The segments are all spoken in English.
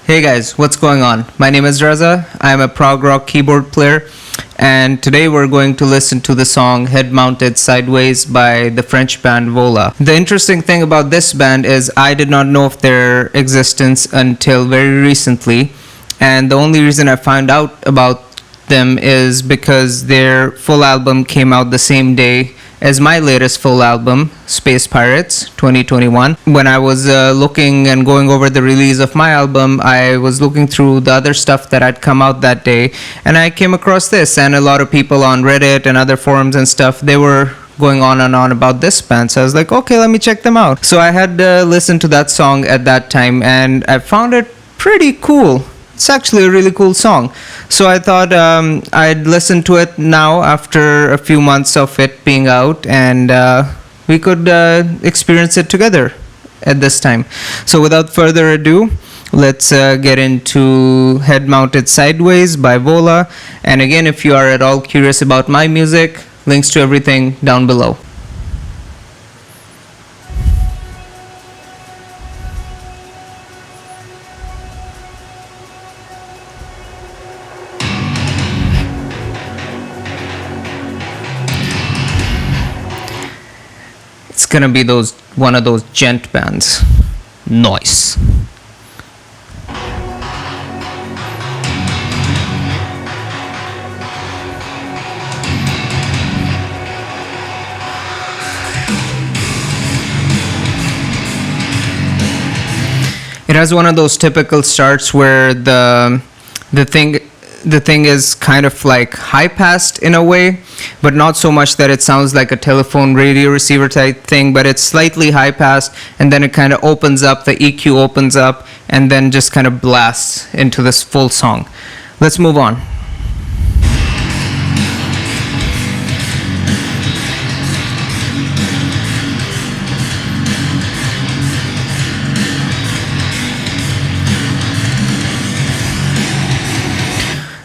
Hey guys, what's going on? My name is Raza. I'm a prog rock keyboard player, and today we're going to listen to the song Head Mounted Sideways by the French band Vola. The interesting thing about this band is I did not know of their existence until very recently, and the only reason I found out about them is because their full album came out the same day as my latest full album, Space Pirates 2021. When I was looking and going over the release of my album, I was looking through the other stuff that had come out that day, and I came across this, and a lot of people on Reddit and other forums and stuff, they were going on and on about this band. So I was like, okay, let me check them out. So I had listened to that song at that time, and I found it pretty cool. It's actually a really cool song. So I thought I'd listen to it now after a few months of it being out, and we could experience it together at this time. So without further ado, let's get into Head Mounted Sideways by Vola. And again, if you are at all curious about my music, links to everything down below. It's gonna be one of those gent bands. Nice. It has one of those typical starts where the thing is kind of like high passed in a way, but not so much that it sounds like a telephone radio receiver type thing, but it's slightly high passed, and then it kind of opens up, the EQ opens up, and then just kind of blasts into this full song. Let's move on.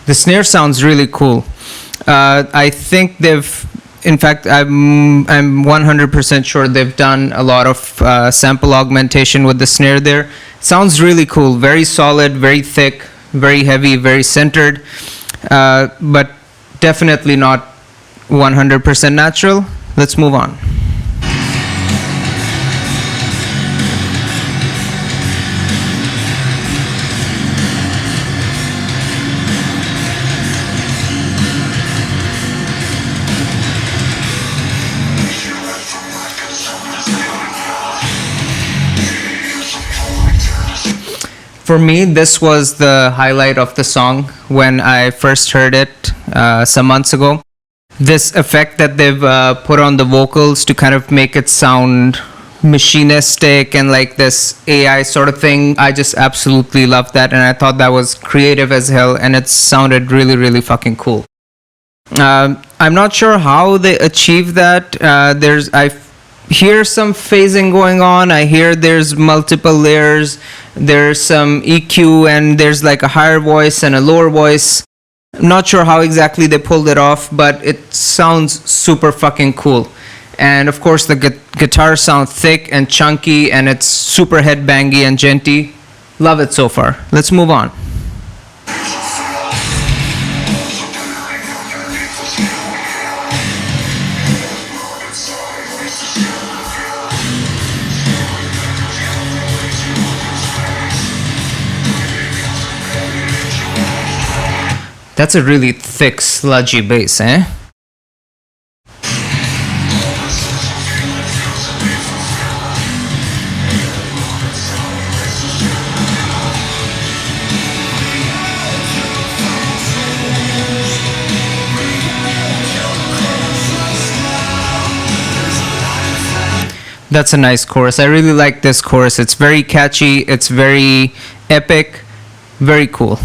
The snare sounds really cool. I think in fact, I'm 100% sure they've done a lot of sample augmentation with the snare there. Sounds really cool, very solid, very thick, very heavy, very centered, but definitely not 100% natural. Let's move on. For me, this was the highlight of the song when I first heard it some months ago. This effect that they've put on the vocals to kind of make it sound machinistic and like this AI sort of thing, I just absolutely loved that, and I thought that was creative as hell, and it sounded really, really fucking cool. I'm not sure how they achieve that. I hear some phasing going on. I hear there's multiple layers. There's some EQ, and there's like a higher voice and a lower voice. I'm not sure how exactly they pulled it off, but it sounds super fucking cool. And of course the guitars sound thick and chunky, and it's super headbangy and genty. Love it so far. Let's move on. That's a really thick, sludgy bass, eh? That's a nice chorus. I really like this chorus. It's very catchy, it's very epic, very cool.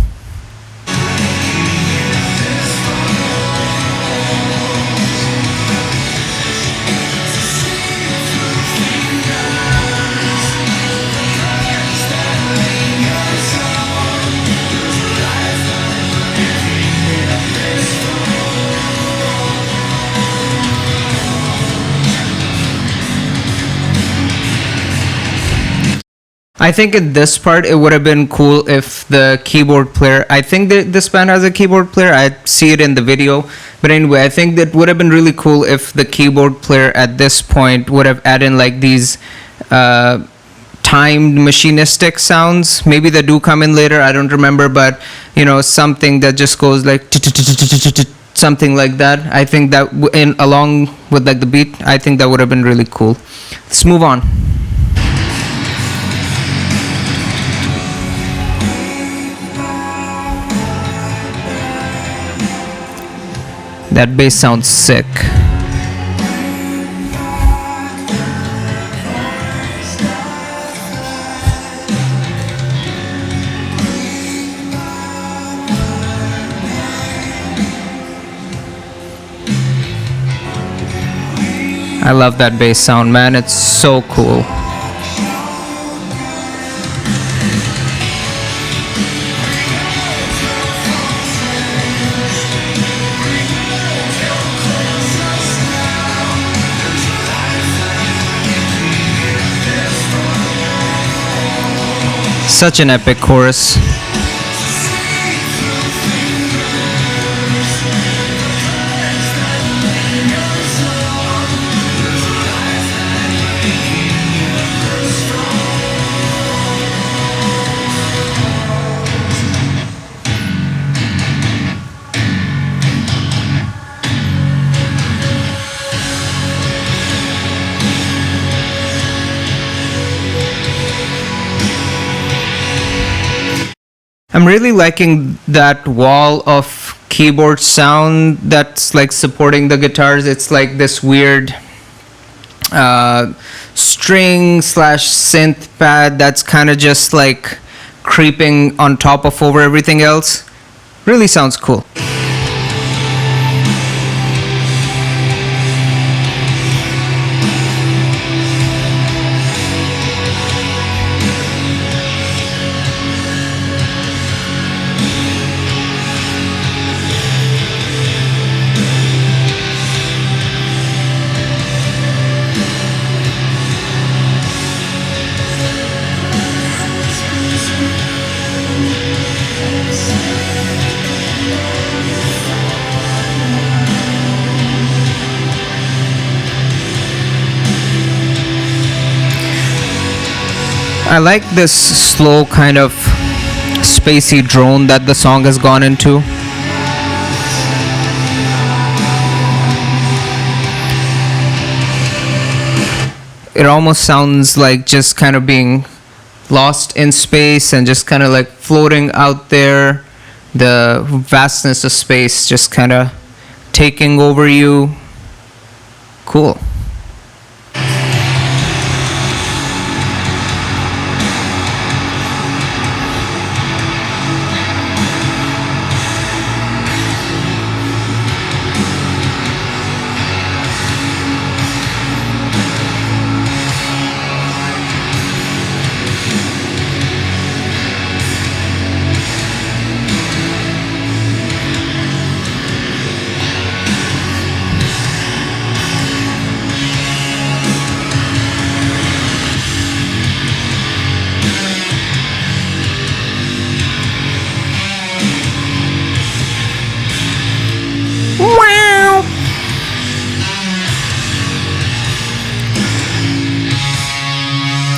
I think in this part it would have been cool if the keyboard player, I think that this band has a keyboard player, I see it in the video, but anyway, I think that would have been really cool if the keyboard player at this point would have added in like these timed machinistic sounds. Maybe they do come in later, I don't remember, but you know, something that just goes like something like that. I think that in along with like the beat, I think that would have been really cool. Let's move on. That bass sounds sick. I love that bass sound, man. It's so cool. Such an epic chorus. I'm really liking that wall of keyboard sound that's like supporting the guitars. It's like this weird string slash synth pad that's kind of just like creeping on top of over everything else. Really sounds cool. I like this slow kind of spacey drone that the song has gone into. It almost sounds like just kind of being lost in space and just kind of like floating out there. The vastness of space just kind of taking over you. Cool.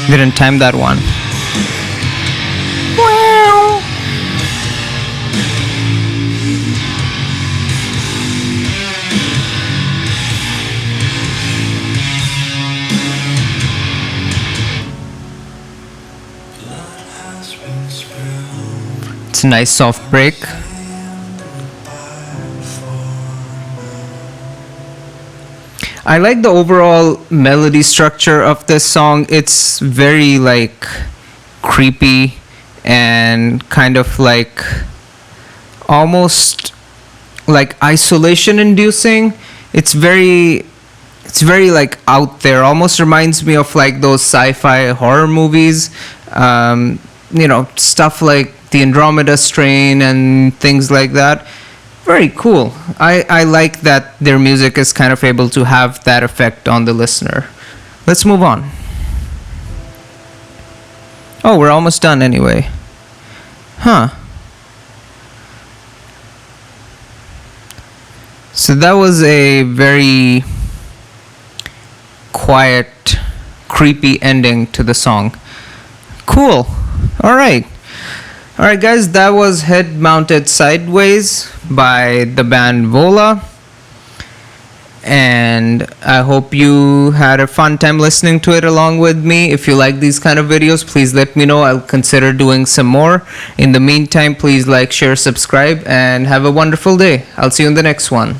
Didn't time that one. It's a nice soft break. I like the overall melody structure of this song. It's very like creepy and kind of like almost like isolation inducing. It's very like out there. Almost reminds me of like those sci-fi horror movies. You know, stuff like the Andromeda Strain and things like that. Very cool. I like that their music is kind of able to have that effect on the listener. Let's move on. Oh, we're almost done anyway. Huh. So that was a very quiet, creepy ending to the song. Cool. Alright. Alright guys, that was Head Mounted Sideways by the band Vola. And I hope you had a fun time listening to it along with me. If you like these kind of videos, please let me know. I'll consider doing some more. In the meantime, please like, share, subscribe, and have a wonderful day. I'll see you in the next one.